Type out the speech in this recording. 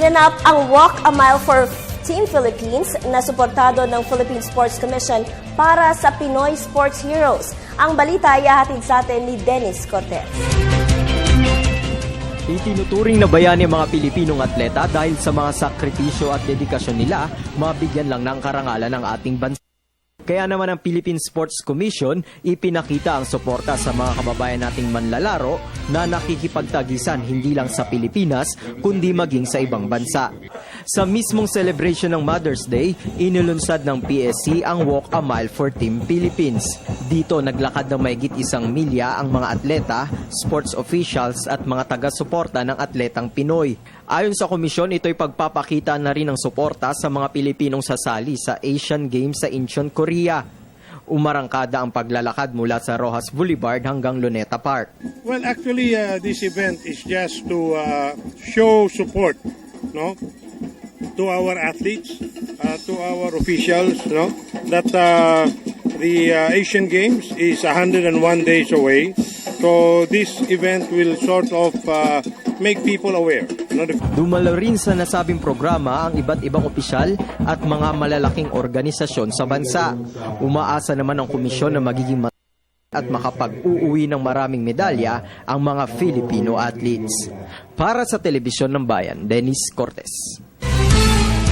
Ginanap ang Walk a Mile for Team Philippines na suportado ng Philippine Sports Commission para sa Pinoy Sports Heroes. Ang balita ay ihahatid sa atin ni Dennis Cortez. Itinuturing na bayani ang mga Pilipinong atleta dahil sa mga sakripisyo at dedikasyon nila, mabigyan lang ng karangalan ng ating bansa. Kaya naman ang Philippine Sports Commission ipinakita ang suporta sa mga kababayan nating manlalaro na nakikipagtagisan hindi lang sa Pilipinas kundi maging sa ibang bansa. Sa mismong celebration ng Mother's Day, inilunsad ng PSC ang Walk a Mile for Team Philippines. Dito naglakad ng mahigit 1 milya ang mga atleta, sports officials at mga taga-suporta ng atletang Pinoy. Ayon sa komisyon, ito'y pagpapakita na rin ng suporta sa mga Pilipinong sasali sa Asian Games sa Incheon, Korea. Umarangkada ang paglalakad mula sa Rojas Boulevard hanggang Luneta Park. Well, actually, this event is just to show support, no, to our athletes, to our officials, no, that the Asian Games is 101 days away. So this event will sort of make people aware. Dumalo rin sa nasabing programa ang iba't ibang opisyal at mga malalaking organisasyon sa bansa. Umaasa naman ang komisyon na magiging at makapag-uuwi ng maraming medalya ang mga Filipino athletes. Para sa Telebisyon ng Bayan, Dennis Cortez.